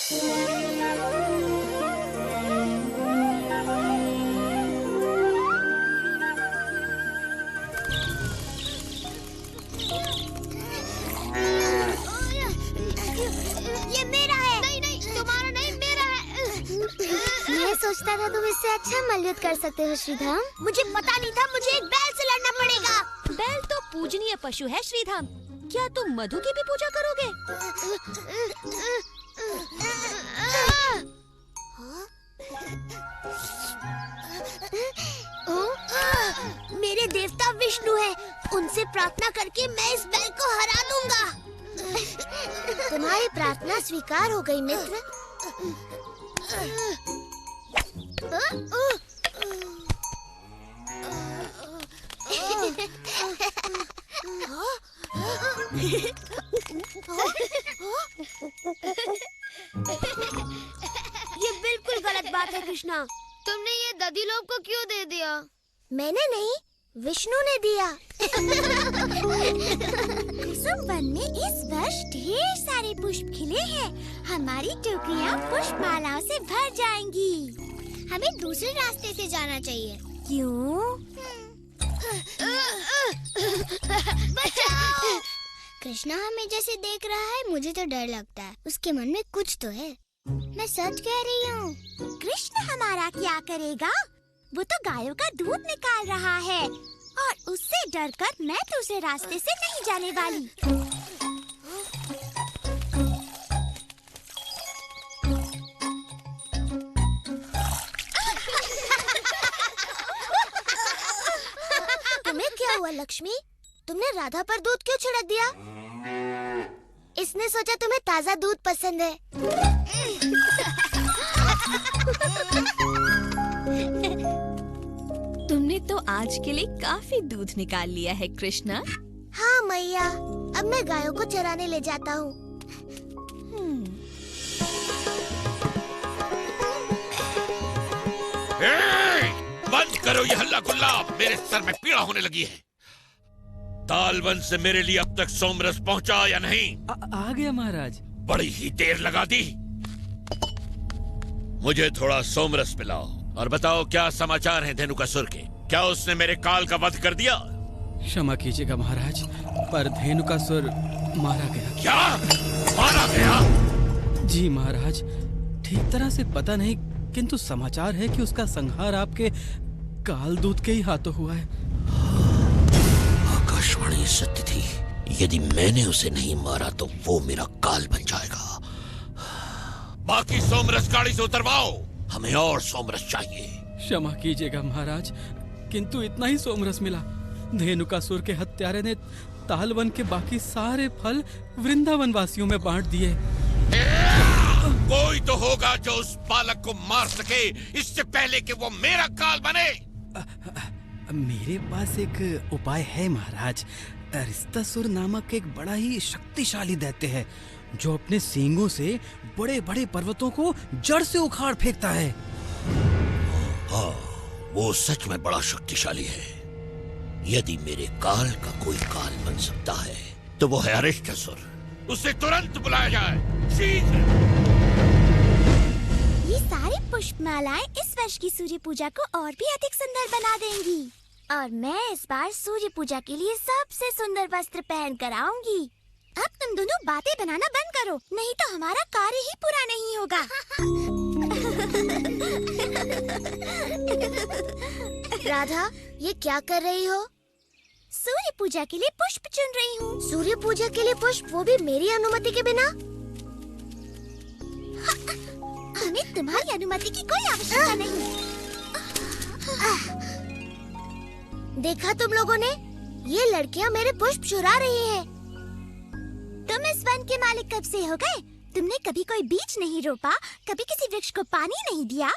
ये मेरा है। नहीं नहीं, तुम्हारा नहीं, मेरा है। मैं सोचता था तुम इससे अच्छा मल्लयुद्ध कर सकते हो श्रीधाम। मुझे पता नहीं था, मुझे एक बैल से लड़ना पड़ेगा। बैल तो पूजनीय पशु है श्रीधाम। क्या तुम मधु की भी पूजा करोगे? मेरे देवता विष्णु हैं। उनसे प्रार्थना करके मैं इस बैल को हरा दूंगा। तुम्हारी प्रार्थना स्वीकार हो गई मित्र। ये बिल्कुल गलत बात है कृष्णा। तुमने ये दधी लोग को क्यों दे दिया? मैंने नहीं, विष्णु ने दिया। कुसुम वन में इस वर्ष ढेर सारे पुष्प खिले हैं। हमारी टोकरियाँ पुष्पमालाओं से भर जाएंगी। हमें दूसरे रास्ते से जाना चाहिए। क्यों? बचाओ! कृष्णा हमें जैसे देख रहा है, मुझे तो डर लगता है। उसके मन में कुछ तो है। मैं सच कह रही हूँ। कृष्ण हमारा क्या करेगा? वो तो गायों का दूध निकाल रहा है और उससे डरकर मैं दूसरे रास्ते से नहीं जाने वाली। तुम्हें क्या हुआ लक्ष्मी? तुमने राधा पर दूध क्यों छिड़क दिया? इसने सोचा तुम्हें ताजा दूध पसंद है। तुमने तो आज के लिए काफी दूध निकाल लिया है कृष्णा। हाँ मैया, अब मैं गायों को चराने ले जाता हूँ। बंद करो ये हल्ला गुल्ला, मेरे सर में पीड़ा होने लगी है। तालवन से मेरे लिए अब तक सोमरस पहुंचा या नहीं? आ गया महाराज। बड़ी ही देर लगा दी। मुझे थोड़ा सोमरस पिलाओ और बताओ क्या समाचार हैं धेनुकासुर के। क्या उसने मेरे काल का वध कर दिया? क्षमा कीजिएगा महाराज, पर धेनुकासुर मारा गया। क्या मारा गया? जी महाराज, ठीक तरह से पता नहीं, किंतु समाचार है कि उसका संहार आपके कालदूत के ही हाथों हुआ है। आकाशवाणी सत्य थी। यदि मैंने उसे नहीं मारा तो वो मेरा काल बन जाएगा। बाकी सोमरस गाड़ी से उतरवाओ, हमें और सोमरस चाहिए। क्षमा कीजिएगा महाराज, किंतु इतना ही सोमरस मिला। धेनुकासुर के हत्यारे ने तालवन के बाकी सारे फल वृंदावन वासियों में बांट दिए। कोई तो होगा जो उस बालक को मार सके इससे पहले कि वो मेरा काल बने। मेरे पास एक उपाय है महाराज। अरिस्तासुर नामक एक बड़ा ही शक्तिशाली दैत्य है जो अपने सींगों से बड़े बड़े पर्वतों को जड़ से उखाड़ फेंकता है। हाँ, वो सच में बड़ा शक्तिशाली है। यदि मेरे काल का कोई काल बन सकता है तो वो है अरिस्तासुर। उसे तुरंत बुलाया जाए, शीघ्र। ये सारी पुष्पमालाएं इस वर्ष की सूर्य पूजा को और भी अधिक सुंदर बना देंगी। और मैं इस बार सूर्य पूजा के लिए सबसे सुंदर वस्त्र पहन कर आऊंगी। अब तुम दोनों बातें बनाना बंद करो, नहीं तो हमारा कार्य ही पूरा नहीं होगा। राधा, ये क्या कर रही हो? सूर्य पूजा के लिए पुष्प चुन रही हूँ। सूर्य पूजा के लिए पुष्प, वो भी मेरी अनुमति के बिना? हमें तुम्हारी अनुमति की कोई आवश्यकता नहीं। देखा तुम लोगों ने? ये लड़कियां मेरे पुष्प चुरा रही हैं। तुम इस वन के मालिक कब से हो गए? तुमने कभी कोई बीज नहीं रोपा, कभी किसी वृक्ष को पानी नहीं दिया।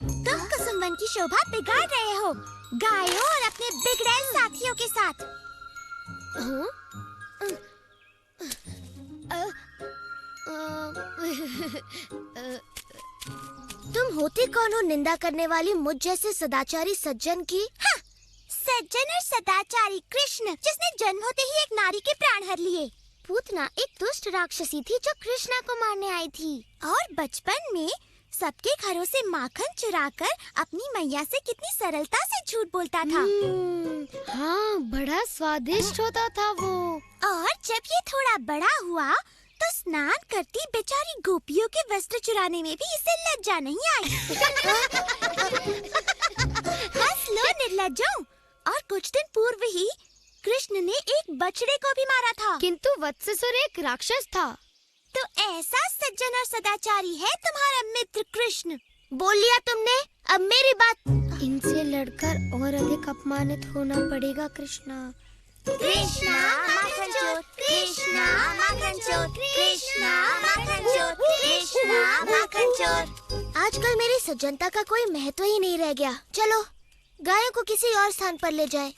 तुम कुसुम वन की शोभा बिगाड़ रहे हो, गायों और अपने बिगड़ैल साथियों के साथ। तुम होती कौन हो निंदा करने वाली मुझ जैसे सदाचारी सज्जन की? हाँ, सज्जन और सदाचारी कृष्ण, जिसने जन्म होते ही एक नारी के प्राण हर लिए। पूतना एक दुष्ट राक्षसी थी जो कृष्णा को मारने आई थी। और बचपन में सबके घरों से माखन चुराकर अपनी मैया से कितनी सरलता से झूठ बोलता था। हाँ, बड़ा स्वादिष्ट होता था वो। और जब ये थोड़ा बड़ा हुआ तो स्नान करती बेचारी गोपियों के वस्त्र चुराने में भी इसे लज्जा नहीं आई। हंस लो निर्लज्जों। और कुछ दिन पूर्व ही कृष्ण ने एक बछड़े को भी मारा था। किंतु वत्ससुर एक राक्षस था। तो ऐसा सज्जन और सदाचारी है तुम्हारा मित्र कृष्ण। बोल लिया तुमने, अब मेरी बात। इनसे लड़कर और अधिक अपमानित होना पड़ेगा कृष्णा। कृष्णा माखन चोर, कृष्णा माखन चोर, कृष्णा माखन चोर, कृष्णा माखन चोर। आजकल मेरी सज्जनता का कोई महत्व ही नहीं रह गया। चलो गायों को किसी और स्थान पर ले जाएं।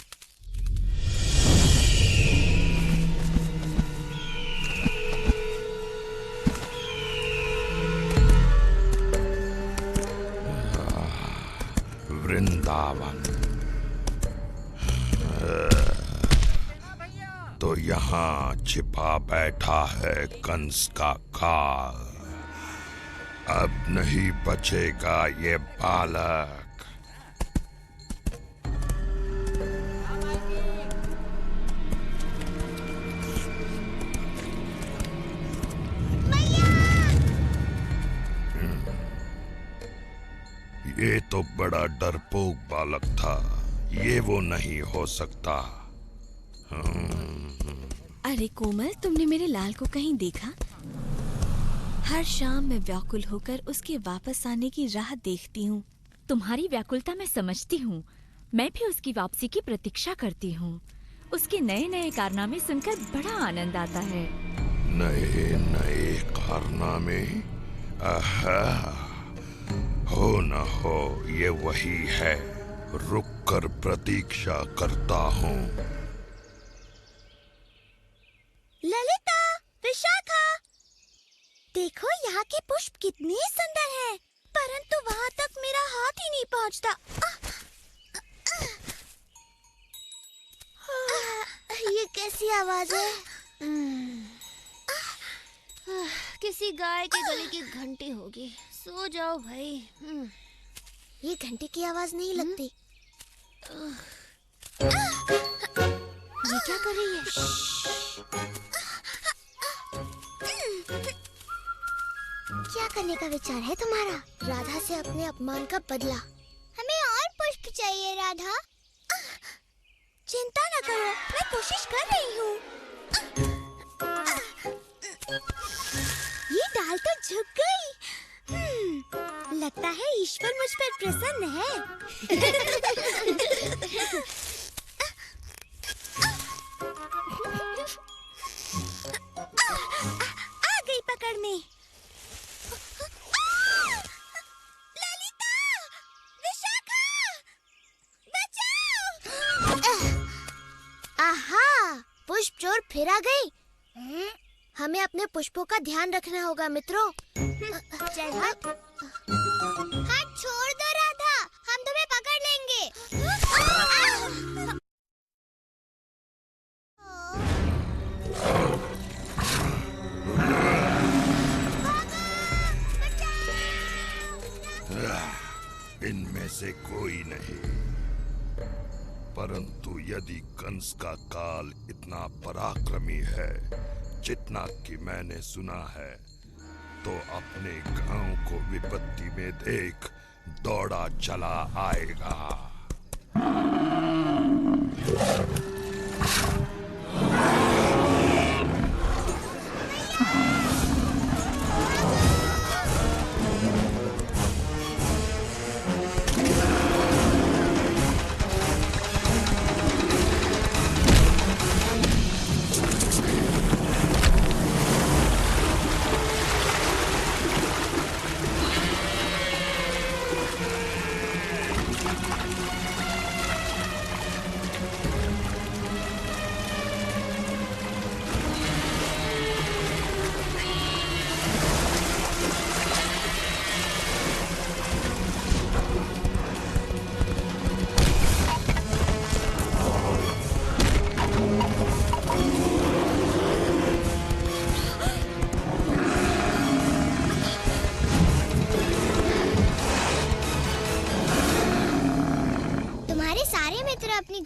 वृंदावन तो यहाँ छिपा बैठा है कंस का काल। अब नहीं बचेगा ये बालक। ये तो बड़ा डरपोक बालक था। ये वो नहीं हो सकता। अरे कोमल, तुमने मेरे लाल को कहीं देखा? हर शाम मैं व्याकुल होकर उसके वापस आने की राह देखती हूँ। तुम्हारी व्याकुलता मैं समझती हूँ। मैं भी उसकी वापसी की प्रतीक्षा करती हूँ। उसके नए नए कारनामे सुनकर बड़ा आनंद आता है। नए नए कारनामे? आहा, हो न हो ये वही है। रुक कर प्रतीक्षा करता हूँ। ललिता, विशाखा, देखो यहाँ के पुष्प कितने सुंदर हैं, परंतु वहाँ तक मेरा हाथ ही नहीं पहुँचता। ये कैसी आवाज है? किसी गाय के गले की घंटी होगी। सो जाओ भाई। ये घंटे की आवाज नहीं लगती। ये क्या कर रही है? क्या करने का विचार है तुम्हारा? राधा से अपने अपमान का बदला। हमें और पुष्प चाहिए राधा। चिंता न करो, मैं कोशिश कर रही हूँ। ये डाल तो झुक गई। लगता है ईश्वर मुझ पर प्रसन्न है। आ गई पकड़ने। ललिता, विशाखा, बचाओ! आहा, पुष्प चोर फिर आ गई। हमें अपने पुष्पों का ध्यान रखना होगा मित्रों। चल हट। हाथ छोड़ दो राधा, हम तुम्हें पकड़ लेंगे। इनमें से कोई नहीं। परंतु यदि कंस का काल इतना पराक्रमी है जितना कि मैंने सुना है, तो अपने गांव को विपत्ति में देख दौड़ा चला आएगा।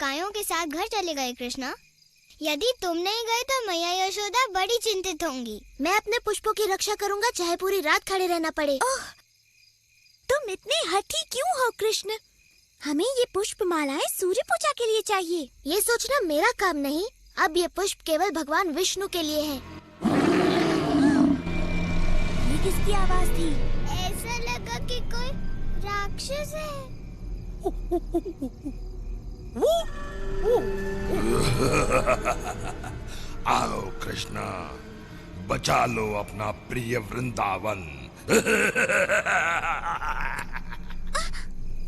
गायों के साथ घर चले गए कृष्णा। यदि तुम नहीं गए तो मैया यशोदा बड़ी चिंतित होंगी। मैं अपने पुष्पों की रक्षा करूंगा, चाहे पूरी रात खड़े रहना पड़े। ओह, तुम इतने हठी क्यों हो कृष्ण? हमें ये पुष्प मालाएं सूर्य पूजा के लिए चाहिए। ये सोचना मेरा काम नहीं। अब ये पुष्प केवल भगवान विष्णु के लिए है। ये किसकी आवाज थी? ऐसा लगा कि कोई राक्षस है। आओ कृष्णा, बचा लो अपना प्रिय वृंदावन।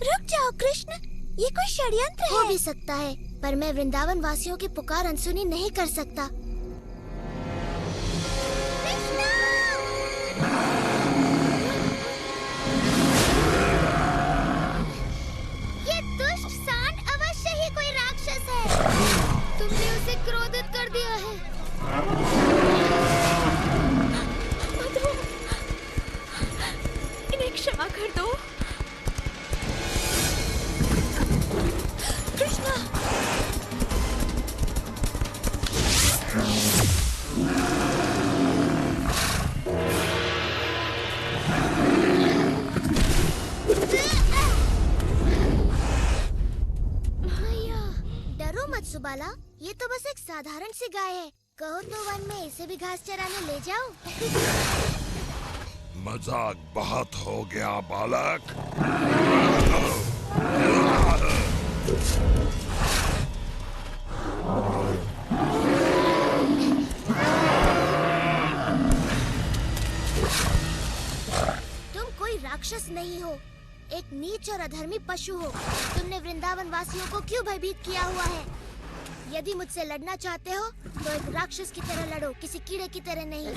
रुक जाओ कृष्ण, ये कोई षड्यंत्र है। हो भी सकता है, पर मैं वृंदावन वासियों की पुकार अनसुनी नहीं कर सकता। ये दुष्ट सांड अवश्य ही कोई राक्षस है। तुमने उसे क्रोधित कर दिया है। इन्हें क्षमा कर दो कृष्णा। डरो मत सुबाला, ये तो बस एक साधारण सी गाय है। कहो तो वन में इसे भी घास चराने ले जाओ। मजाक बहुत हो गया बालक। तुम कोई राक्षस नहीं हो, एक नीच और अधर्मी पशु हो। तुमने वृंदावन वासियों को क्यों भयभीत किया हुआ है? यदि मुझसे लड़ना चाहते हो तो एक राक्षस की तरह लड़ो, किसी कीड़े की तरह नहीं।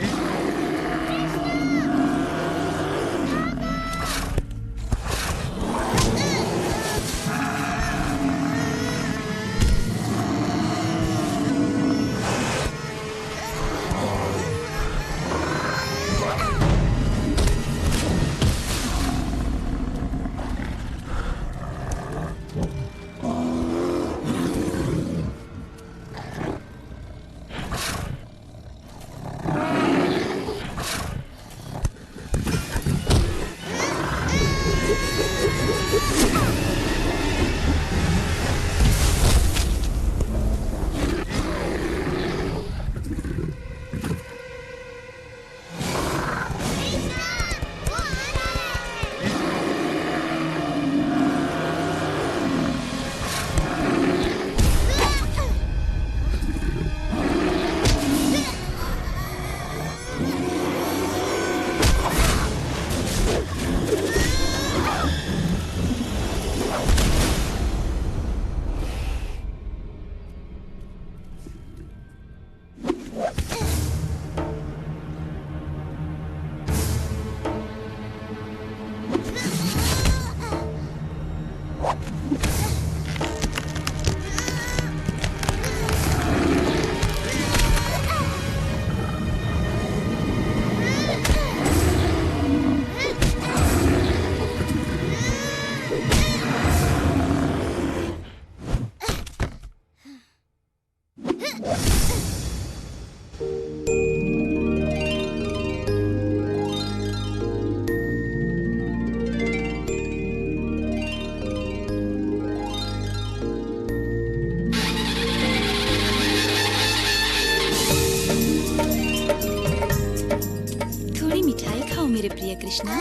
मेरे प्रिय कृष्णा।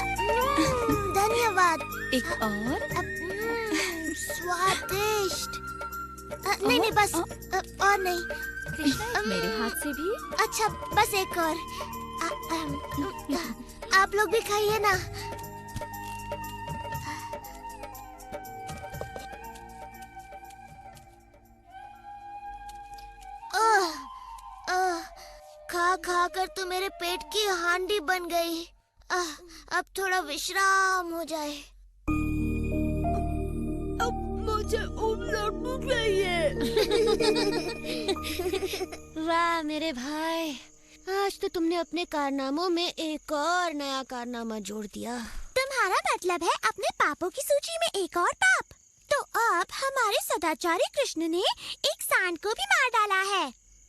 धन्यवाद। एक और? स्वादिष्ट। नहीं नहीं बस और नहीं। कृष्णा मेरे हाथ से भी। अच्छा बस एक और। आप लोग भी खाइए ना। खा खा कर तो मेरे पेट की हांडी बन गई। अब थोड़ा विश्राम हो जाए। अब मुझे लड्डू चाहिए। वाह मेरे भाई, आज तो तुमने अपने कारनामों में एक और नया कारनामा जोड़ दिया। तुम्हारा मतलब है अपने पापों की सूची में एक और पाप? तो अब हमारे सदाचारी कृष्ण ने एक सांड को भी मार डाला है।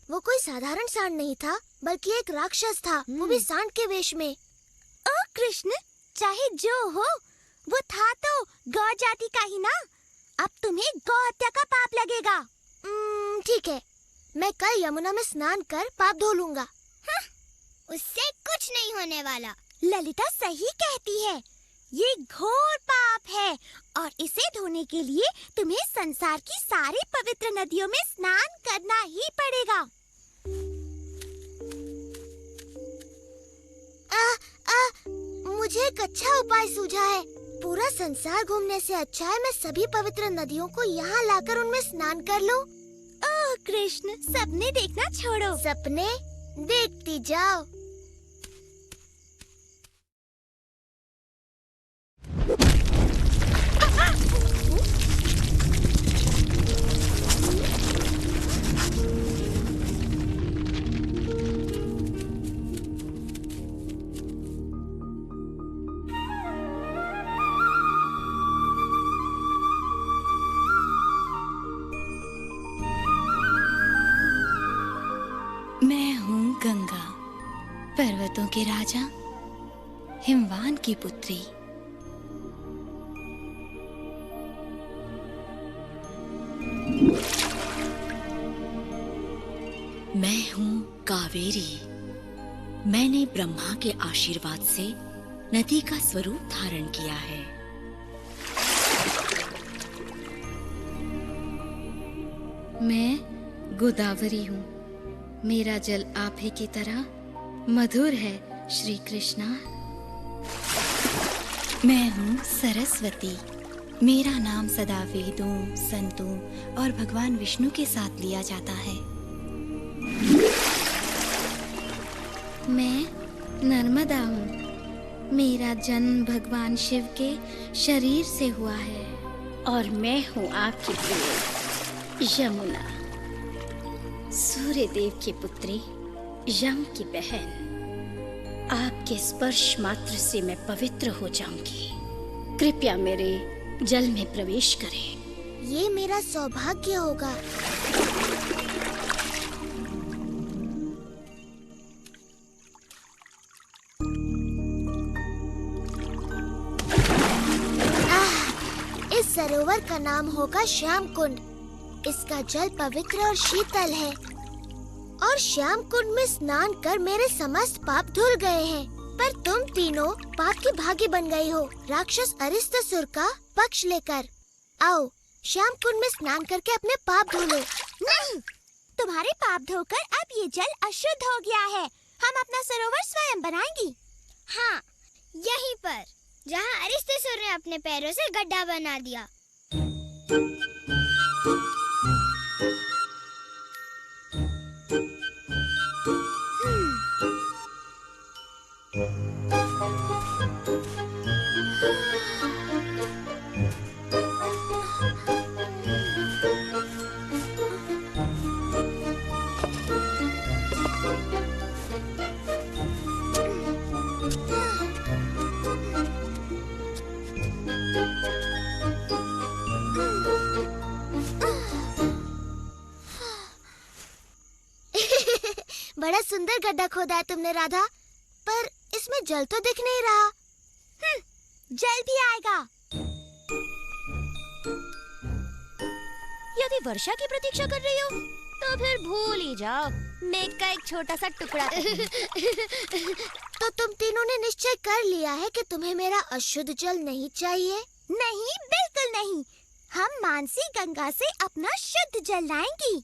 वो कोई साधारण सांड नहीं था, बल्कि एक राक्षस था, वो भी सांड के वेश में। ओ कृष्ण, चाहे जो हो, वो था तो गौ जाति का ही ना। अब तुम्हें गौ हत्या का पाप लगेगा। ठीक है, मैं कल यमुना में स्नान कर पाप धो लूंगा। उससे कुछ नहीं होने वाला। ललिता सही कहती है, ये घोर पाप है और इसे धोने के लिए तुम्हें संसार की सारी पवित्र नदियों में स्नान करना ही पड़ेगा। मुझे एक अच्छा उपाय सूझा है। पूरा संसार घूमने से अच्छा है मैं सभी पवित्र नदियों को यहाँ लाकर उनमें स्नान कर लूं। ओह कृष्ण, सपने देखना छोड़ो। सपने देखती जाओ। मैं हूँ गंगा, पर्वतों के राजा, हिमवान की पुत्री। मैं हूँ कावेरी। मैंने ब्रह्मा के आशीर्वाद से नदी का स्वरूप धारण किया है। मैं गोदावरी हूँ। मेरा जल आप ही की तरह मधुर है श्री कृष्णा। मैं हूँ सरस्वती। मेरा नाम सदा वेदों, संतों और भगवान विष्णु के साथ लिया जाता है। मैं नर्मदा हूँ। मेरा जन्म भगवान शिव के शरीर से हुआ है। और मैं हूँ आपकी प्रिय यमुना, सूर्य देव की पुत्री, यम की बहन। आपके स्पर्श मात्र से मैं पवित्र हो जाऊंगी। कृपया मेरे जल में प्रवेश करें। ये मेरा सौभाग्य होगा। इस सरोवर का नाम होगा श्याम कुंड। इसका जल पवित्र और शीतल है और श्याम कुंड में स्नान कर मेरे समस्त पाप धुल गए हैं। पर तुम तीनों पाप की भागी बन गई हो, राक्षस अरिष्टासुर का पक्ष लेकर। आओ, श्याम कुंड में स्नान करके अपने पाप धो लो। नहीं, तुम्हारे पाप धोकर अब ये जल अशुद्ध हो गया है। हम अपना सरोवर स्वयं बनाएंगी। हाँ, यहीं पर जहाँ अरिष्टासुर ने अपने पैरों से गड्ढा बना दिया। बड़ा सुंदर गड्ढा खोदा है तुमने राधा, पर इसमें जल तो दिख नहीं रहा। जल भी आएगा। यदि वर्षा की प्रतीक्षा कर रही हो तो फिर भूल ही जाओ। मेघ का एक छोटा सा टुकड़ा तो तुम तीनों ने निश्चय कर लिया है कि तुम्हें मेरा अशुद्ध जल नहीं चाहिए? नहीं, बिल्कुल नहीं। हम मानसी गंगा से अपना शुद्ध जल लाएंगी।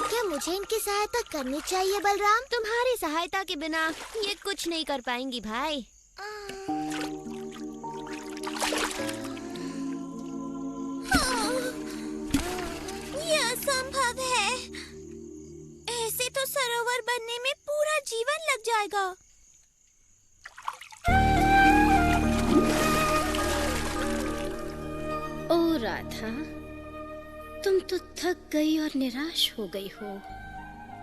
क्या मुझे इनकी सहायता करनी चाहिए बलराम? तुम्हारी सहायता के बिना ये कुछ नहीं कर पाएंगी भाई। यह असंभव है। ऐसे तो सरोवर बनने में पूरा जीवन लग जाएगा। ओ राधा, तुम तो थक गई और निराश हो गई हो।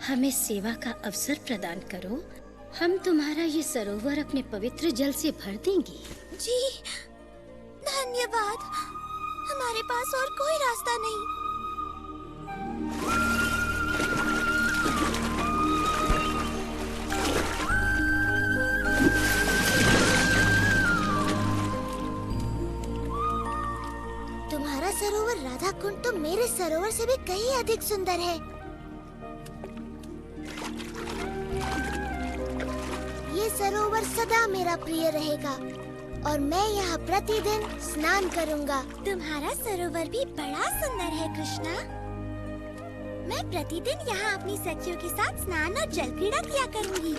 हमें सेवा का अवसर प्रदान करो। हम तुम्हारा ये सरोवर अपने पवित्र जल से भर देंगे। जी धन्यवाद। हमारे पास और कोई रास्ता नहीं। तुम्हारा सरोवर राधा कुंड तो मेरे सरोवर से भी कहीं अधिक सुंदर है। ये सरोवर सदा मेरा प्रिय रहेगा और मैं यहाँ प्रतिदिन स्नान करूँगा। तुम्हारा सरोवर भी बड़ा सुंदर है कृष्णा। मैं प्रतिदिन यहाँ अपनी सखियों के साथ स्नान और जल क्रीड़ा किया करूँगी।